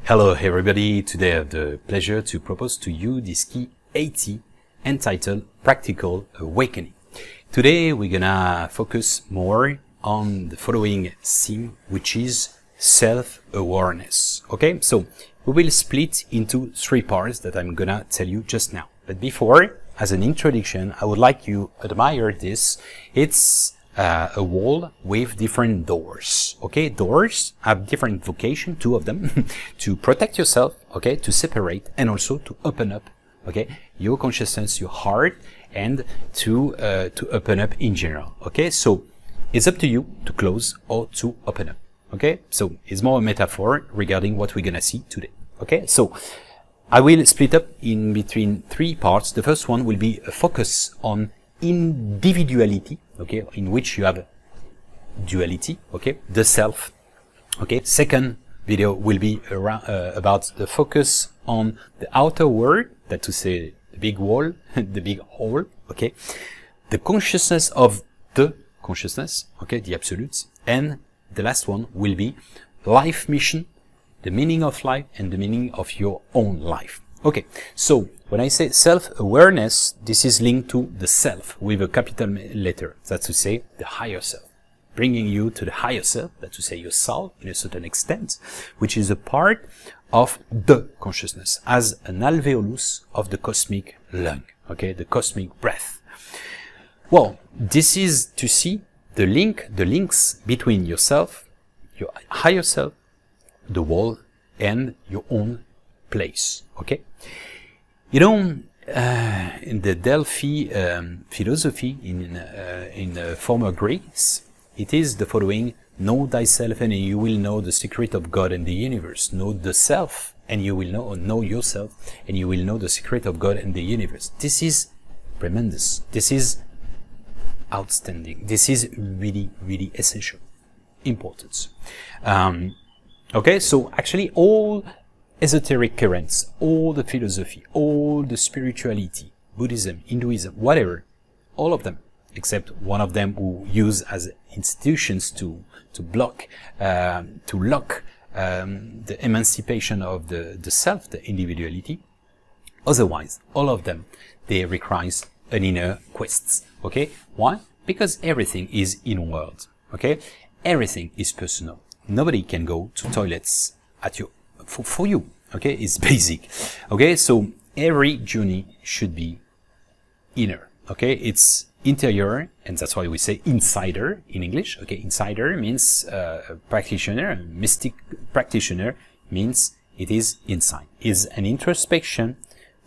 Hello everybody, today I have the pleasure to propose to you this key 80 entitled Practical Awakening. Today we're gonna focus more on the following theme, which is self-awareness. Okay, so we will split into three parts that I'm gonna tell you just now. But before, as an introduction, I would like you to admire this. It's a wall with different doors. Okay, doors have different vocation, two of them, to protect yourself, okay, to separate, and also to open up, okay, your consciousness, your heart, and to open up in general. Okay, so it's up to you to close or to open up. Okay, so it's more a metaphor regarding what we're gonna see today. Okay, so I will split up in between three parts. The first one will be a focus on individuality, okay, in which you have duality, okay, the self. Okay, second video will be around, about the focus on the outer world, that to say the big wall, the big hole, okay, the consciousness of the consciousness, okay, the absolutes, and the last one will be life mission, the meaning of life and the meaning of your own life. Okay, so when I say self-awareness, this is linked to the self with a capital letter. That's to say the higher self, bringing you to the higher self, that's to say your soul in a certain extent, which is a part of the consciousness as an alveolus of the cosmic lung, okay, the cosmic breath. Well, this is to see the links between yourself, your higher self, the world, and your own place. Okay, you know, in the Delphi philosophy in former Greece, it is the following: know thyself and you will know the secret of God and the universe. Know the self and you will know yourself and you will know the secret of God and the universe. This is tremendous. This is outstanding. This is really, really essential, important. Okay, so actually all esoteric currents, all the philosophy, all the spirituality, Buddhism, Hinduism, whatever, all of them, except one of them who use as institutions to block, to lock the emancipation of the self, the individuality. Otherwise, all of them, they require an inner quest. Okay, why? Because everything is inward. Okay, everything is personal. Nobody can go to toilets at you for you. Okay, it's basic. Okay, so every journey should be inner. Okay, it's interior, and that's why we say insider in English. Okay, insider means practitioner, a mystic practitioner means it is inside. It's an introspection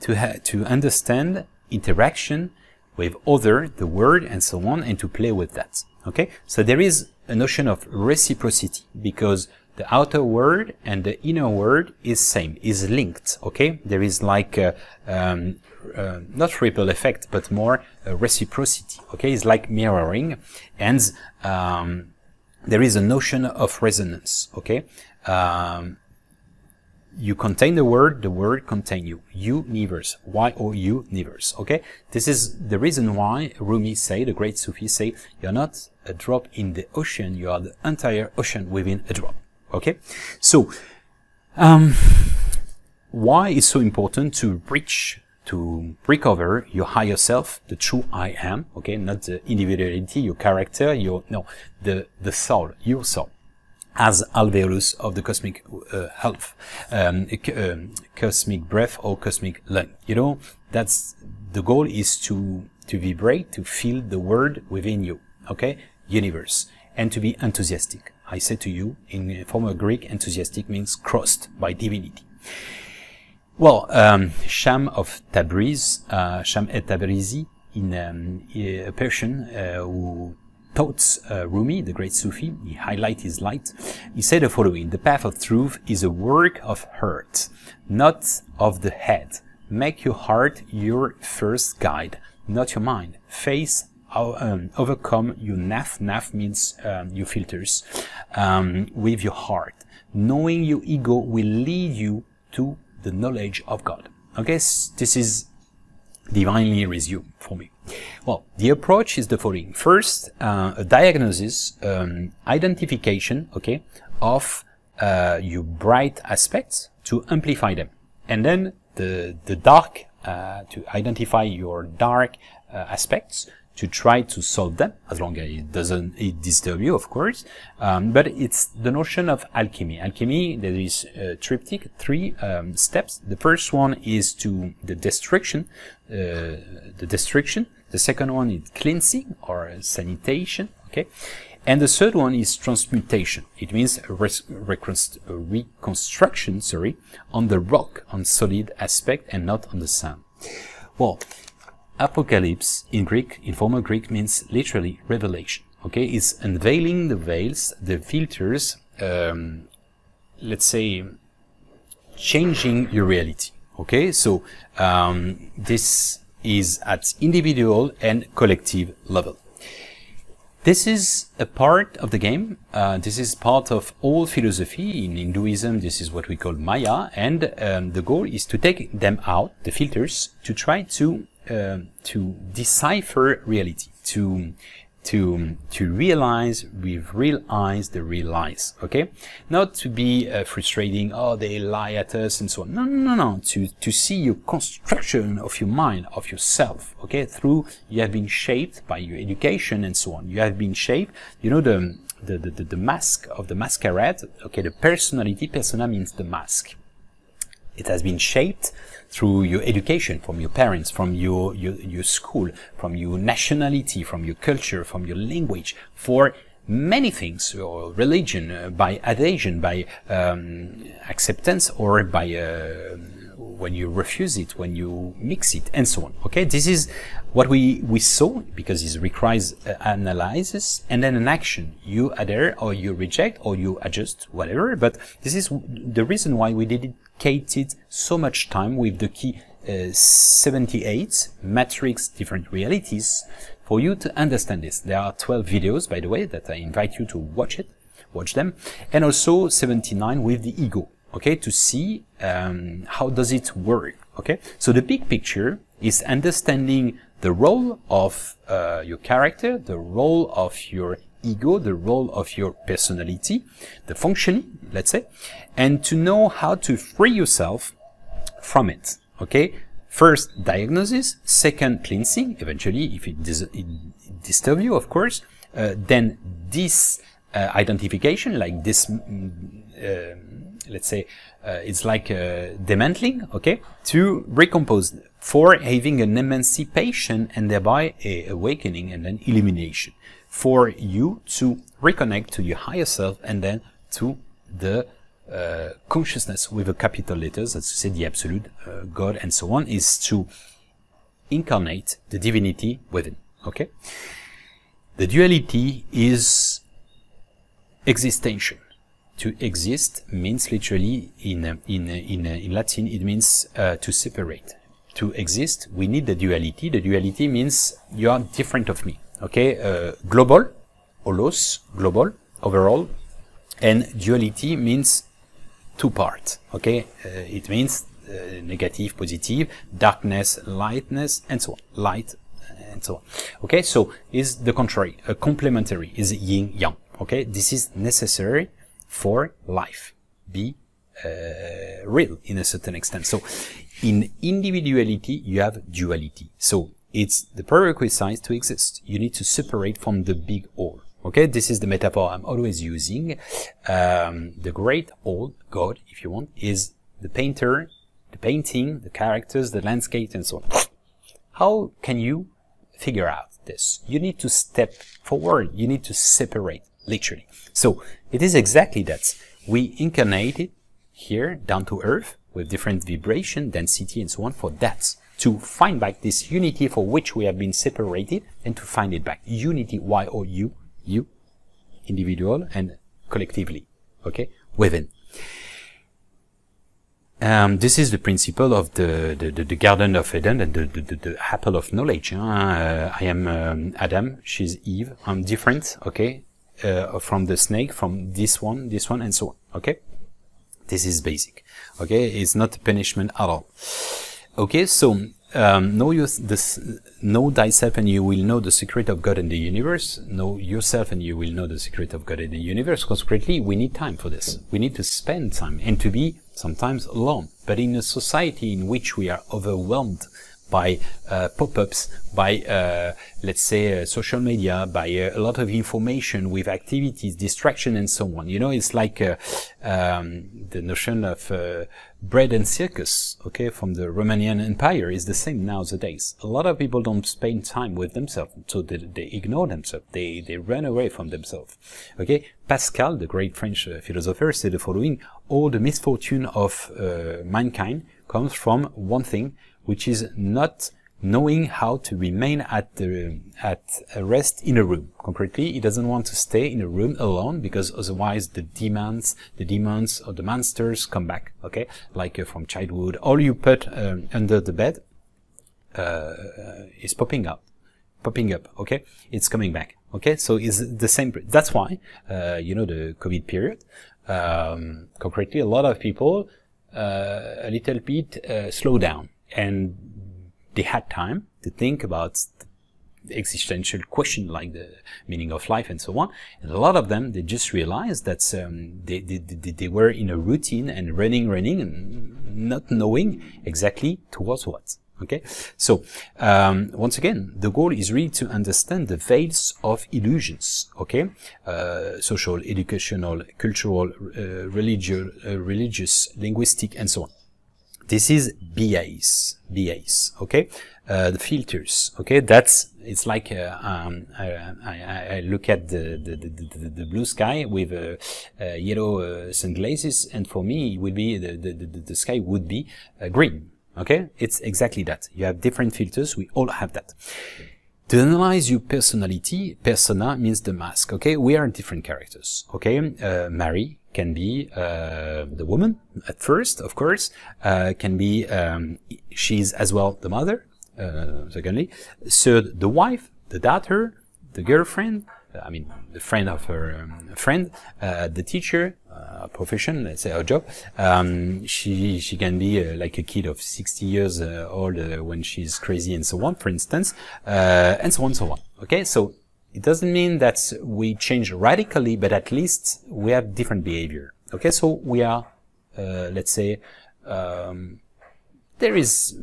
to understand interaction with other, the world, and so on, and to play with that. Okay, so there is a notion of reciprocity because the outer world and the inner world is same, is linked. Okay, there is like not ripple effect, but more reciprocity. Okay, it's like mirroring, and there is a notion of resonance. Okay, you contain the world contain you. Universe, universe. Okay, this is the reason why Rumi say, the great Sufi say, you're not a drop in the ocean, you are the entire ocean within a drop. Okay, so why is so important to reach, to recover your higher self, the true I am? Okay, not the individuality, your character, the soul, your soul, as alveolus of the cosmic health, cosmic breath or cosmic lung. You know, that's the goal, is to vibrate, to feel the world within you. Okay, universe, and to be enthusiastic. I say to you, in former Greek, enthusiastic means crossed by divinity. Well, Sham of Tabriz, Sham et Tabrizi, a Persian who taught Rumi, the great Sufi, he highlighted his light. He said the following: the path of truth is a work of heart, not of the head. Make your heart your first guide, not your mind. Face overcome your naf means your filters, with your heart. Knowing your ego will lead you to the knowledge of God. Okay, this is divinely resumed for me. Well, the approach is the following. First, a diagnosis, identification, okay, of your bright aspects to amplify them, and then the dark, to identify your dark aspects, to try to solve them, as long as it doesn't disturb you, of course. But it's the notion of alchemy. Alchemy, there is a triptych, 3 steps. The first one is to the destruction. The second one is cleansing or sanitation. Okay. And the third one is transmutation. It means reconstruction, sorry, on the rock, on solid aspect, and not on the sand. Well, Apocalypse in Greek, in formal Greek, means literally revelation. Okay, it's unveiling the veils, the filters, let's say, changing your reality. Okay, so this is at individual and collective level. This is a part of the game. This is part of all philosophy. In Hinduism, this is what we call Maya, and the goal is to take them out, the filters, to try to decipher reality, to realize with real eyes the real lies. Okay, not to be frustrating. Oh, they lie at us and so on. No. To see your construction of your mind, of yourself. Okay, through you have been shaped by your education and so on. You have been shaped. You know the mask of the masquerade. Okay, the personality. Persona means the mask. It has been shaped through your education, from your parents, from your school, from your nationality, from your culture, from your language, for many things, or religion, by adhesion, by acceptance, or by when you refuse it, when you mix it, and so on. Okay, this is what we saw, because it requires analysis and then an action. You adhere, or you reject, or you adjust, whatever. But this is the reason why we dedicated so much time with the key 78 matrix different realities for you to understand this. There are 12 videos, by the way, that I invite you to watch them, and also 79 with the ego. Okay, to see how does it work. Okay, so the big picture is understanding the role of your character, the role of your ego, the role of your personality, the functioning, let's say, and to know how to free yourself from it. Okay, first diagnosis, second cleansing, eventually if it disturbs you, of course, then this identification, like this, let's say, it's like demantling, okay, to recompose, for having an emancipation and thereby a awakening and then illumination, for you to reconnect to your higher self and then to the consciousness with a capital letters, as to say the absolute, God and so on, is to incarnate the divinity within. Okay, the duality is existential. To exist means literally in Latin it means to separate. To exist, we need the duality. The duality means you are different of me. Okay, global, holos, global, overall, and duality means two parts. Okay, it means negative, positive, darkness, lightness, and so on. Light, and so on. Okay, so is the contrary, a complementary, is yin yang. Okay, this is necessary for life, be real in a certain extent. So in individuality, you have duality. So it's the prerequisite to exist. You need to separate from the big all. Okay, this is the metaphor I'm always using. The great all, God, if you want, is the painter, the painting, the characters, the landscape, and so on. How can you figure out this? You need to step forward. You need to separate, literally. So it is exactly that. We incarnated here down to earth with different vibration, density, and so on, for that, to find back this unity for which we have been separated, and to find it back. Unity, Y-O-U, you, individual, and collectively, okay, within. This is the principle of the Garden of Eden and the apple of knowledge. I am Adam, she's Eve. I'm different, okay, from the snake, from this one, and so on, okay? This is basic, okay? It's not punishment at all. Okay, so know thyself and you will know the secret of God and the universe. Know yourself and you will know the secret of God and the universe. Consequently, we need time for this. We need to spend time and to be sometimes alone. But in a society in which we are overwhelmed by pop-ups, by let's say social media, by a lot of information with activities, distraction, and so on. You know, it's like the notion of bread and circus, okay, from the Romanian Empire is the same nowadays. A lot of people don't spend time with themselves, so they ignore themselves. They run away from themselves. Okay, Pascal, the great French philosopher, said the following: all the misfortune of mankind comes from one thing, which is not knowing how to remain at rest in a room. Concretely, he doesn't want to stay in a room alone, because otherwise the demons or the monsters come back. Okay, like from childhood, all you put under the bed is popping up. Okay, it's coming back. Okay, so it's the same. That's why you know, the COVID period. Concretely, a lot of people a little bit slow down, and they had time to think about the existential question, like the meaning of life and so on. And a lot of them, they just realized that they were in a routine and running and not knowing exactly towards what. Okay, so once again, the goal is really to understand the veils of illusions. Okay, social, educational, cultural, religious, linguistic, and so on. This is BAs, okay, the filters. Okay, it's like I look at the blue sky with yellow sunglasses, and for me, it would be the sky would be green. Okay, it's exactly that. You have different filters. We all have that. To analyze your personality, persona means the mask. Okay, we are different characters. Okay, Mary can be the woman at first, of course. Can be she's as well the mother. Secondly, third, the wife, the daughter, the girlfriend. I mean, the friend of her friend, the teacher, profession, let's say, her job. She can be like a kid of 60 years old when she's crazy and so on, for instance, and so on, so on. Okay, so it doesn't mean that we change radically, but at least we have different behavior. Okay, so we are, let's say, there is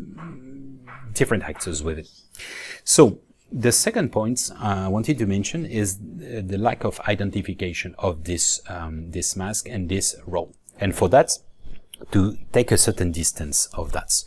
different actors with it. So the second point I wanted to mention is the lack of identification of this this mask and this role, and for that, to take a certain distance of that,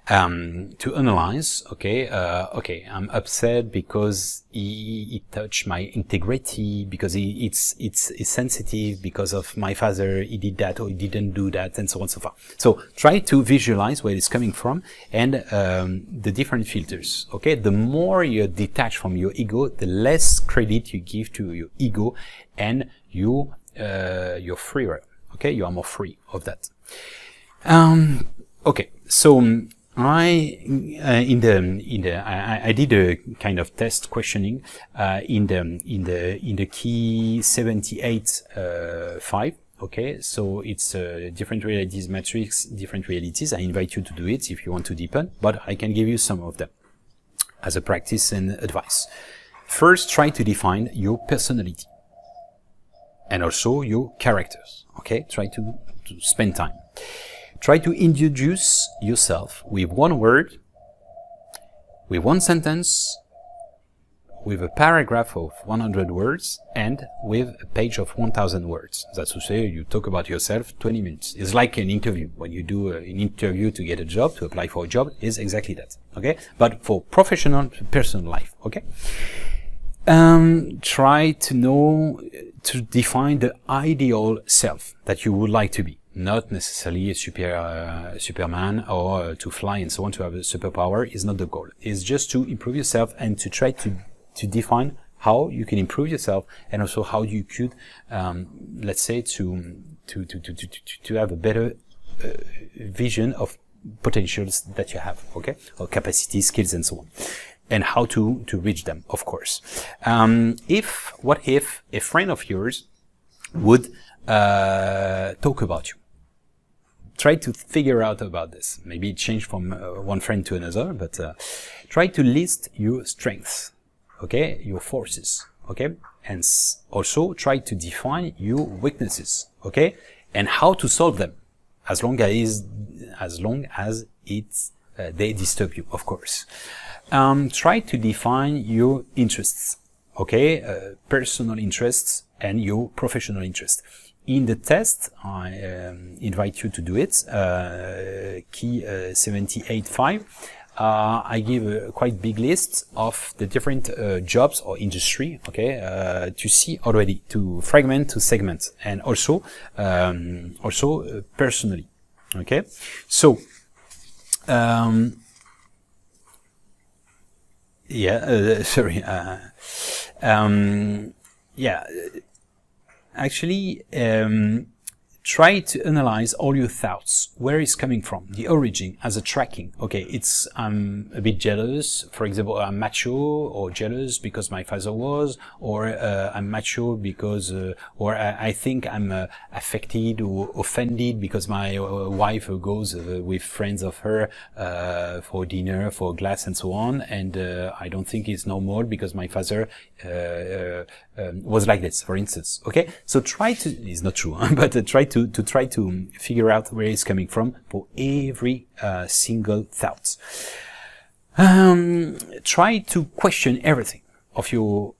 to analyze. Okay, I'm upset because he touched my integrity, because it's sensitive, because of my father, he did that or he didn't do that, and so on and so forth. So try to visualize where it's coming from and the different filters. Okay, the more you're detached from your ego, the less credit you give to your ego, and you're freer. Okay, you are more free of that. Okay, so I did a kind of test questioning in the key 78.5. Okay, so it's different realities matrix, different realities. I invite you to do it if you want to deepen, but I can give you some of them as a practice and advice. First, try to define your personality and also your characters. Okay, try to spend time. Try to introduce yourself with one word, with one sentence, with a paragraph of 100 words, and with a page of 1,000 words. That's to say, you talk about yourself 20 minutes. It's like an interview. When you do an interview to get a job, to apply for a job, is exactly that. Okay? But for professional, personal life. Okay? Try to define the ideal self that you would like to be. Not necessarily a Superman or to fly and so on, to have a superpower is not the goal. It's just to improve yourself and to try to define how you can improve yourself, and also how you could, let's say, to have a better vision of potentials that you have, okay, or capacities, skills, and so on, and how to reach them, of course. What if a friend of yours would talk about you? try to figure out about this. Maybe it changed from one friend to another, but try to list your strengths, okay, your forces, okay, and also try to define your weaknesses, okay, and how to solve them, as long as it's they disturb you, of course. Try to define your interests, okay, personal interests and your professional interests. In the test, I invite you to do it, key 78.5. I give a quite big list of the different jobs or industry, okay, to see already, to fragment, to segment, and also personally, okay. So actually, try to analyze all your thoughts, where it's coming from, the origin as a tracking. Okay, it's I'm a bit jealous, for example, I'm macho or jealous because my father was, or I'm macho because, or I think I'm affected or offended because my wife goes with friends of her for dinner, for a glass and so on, and I don't think it's normal because my father was like this, for instance. Okay, so try to, it's not true, but try to figure out where it's coming from for every single thought. Try to question everything of your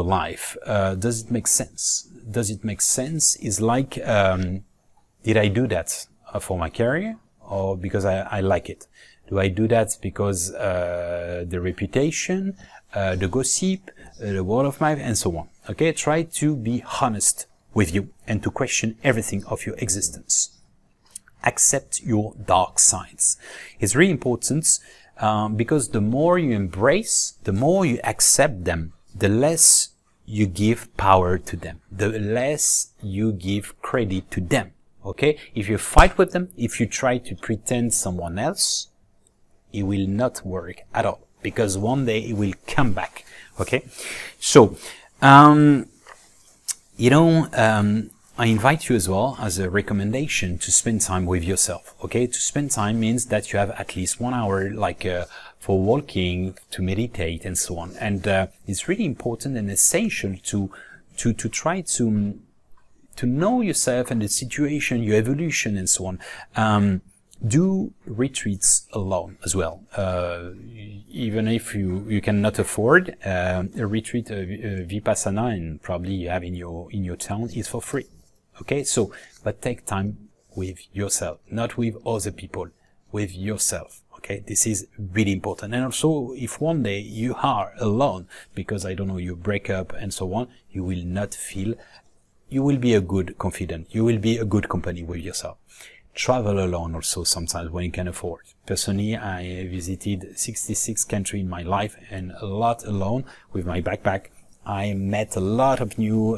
life. Does it make sense? Does it make sense? Is like, did I do that for my career or because I like it? Do I do that because the reputation, the gossip, the word of mouth, and so on? Okay, try to be honest with you and to question everything of your existence. Accept your dark sides. It's really important because the more you embrace, the more you accept them, the less you give power to them, the less you give credit to them. Okay, if you fight with them, if you try to pretend someone else, it will not work at all, because one day it will come back. Okay, so I invite you as well as a recommendation to spend time with yourself. Okay, to spend time means that you have at least 1 hour, like for walking, to meditate, and so on. And it's really important and essential to try to know yourself and the situation, your evolution, and so on. Do retreats alone as well. Even if you cannot afford a retreat, vipassana, and probably you have in your town, is for free. Okay, so but take time with yourself, not with other people, with yourself. Okay, this is really important. And also, if one day you are alone because I don't know, you break up and so on, you will not feel. You will be a good confidant. You will be a good company with yourself. Travel alone also sometimes when you can afford. Personally, I visited 66 countries in my life, and a lot alone with my backpack. I met a lot of new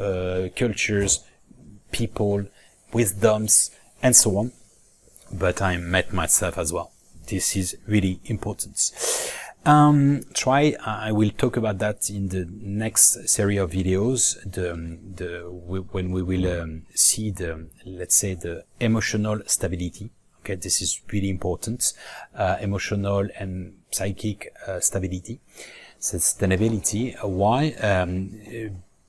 cultures, people, wisdoms, and so on. But I met myself as well. This is really important. I will talk about that in the next series of videos, when we will see let's say, the emotional stability. Okay, this is really important. Emotional and psychic stability, sustainability. Why?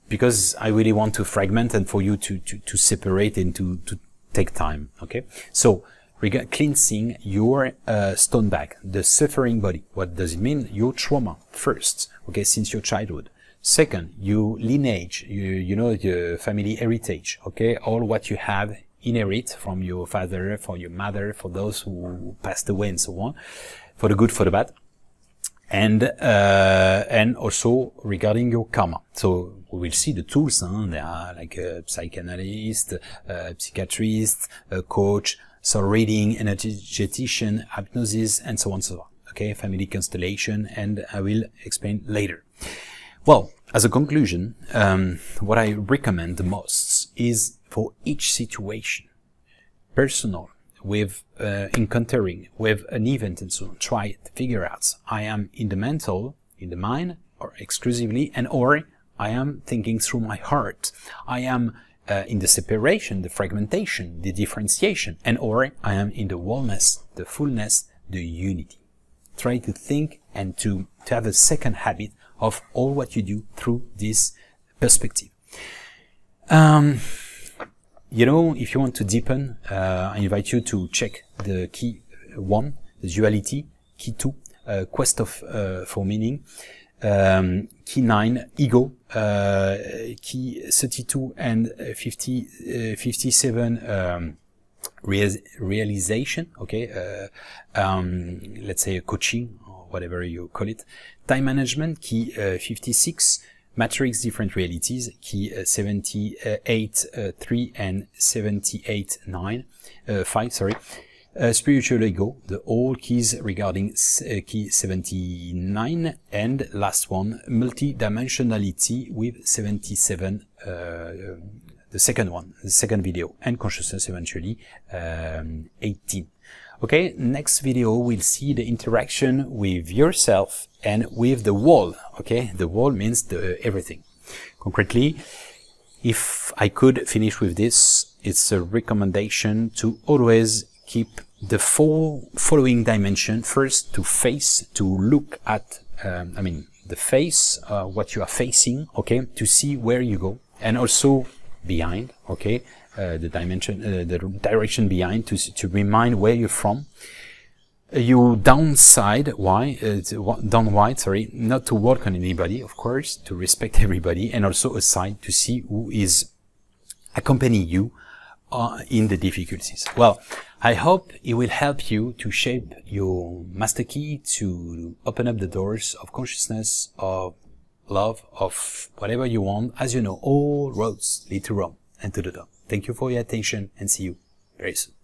Because I really want to fragment and for you to separate and to take time. Okay, so cleansing your stone bag, the suffering body. What does it mean? Your trauma first, okay, since your childhood. Second, your lineage, you know, your family heritage, okay, all what you have inherit from your father, for your mother, for those who passed away, and so on, for the good, for the bad, and also regarding your karma. So we will see the tools. There are like a psychanalyst, a psychiatrist, a coach, soul reading, energetician, hypnosis, and so on and so on. Okay, family constellation, and I will explain later. Well, as a conclusion, what I recommend the most is for each situation, personal, with encountering with an event and so on, try to figure out, I am in the mental, in the mind, or exclusively, and or I am thinking through my heart. I am in the separation, the fragmentation, the differentiation, and or I am in the wholeness, the fullness, the unity. Try to think and to have a second habit of all what you do through this perspective. You know, if you want to deepen, I invite you to check the key 1, the duality, key 2, quest for meaning, key 9, ego, key 32 and 57, realization, okay, let's say a coaching or whatever you call it, time management, key 56, matrix different realities, key 78 3 and 78 9 5, sorry, spiritual ego, the all keys regarding key 79, and last one, multidimensionality with 77, the second one, the second video, and consciousness eventually 18. Okay, next video we'll see the interaction with yourself and with the wall. Okay, the wall means the everything. Concretely, if I could finish with this, it's a recommendation to always keep the 4 following dimension. First, to face, to look at, the face, what you are facing, okay, to see where you go, and also behind, okay, the dimension, the direction behind, to remind where you're from. You downside, downward, sorry, not to work on anybody, of course, to respect everybody, and also aside to see who is accompanying you in the difficulties. Well, I hope it will help you to shape your master key, to open up the doors of consciousness, of love, of whatever you want. As you know, all roads lead to Rome and to the top. Thank you for your attention, and see you very soon.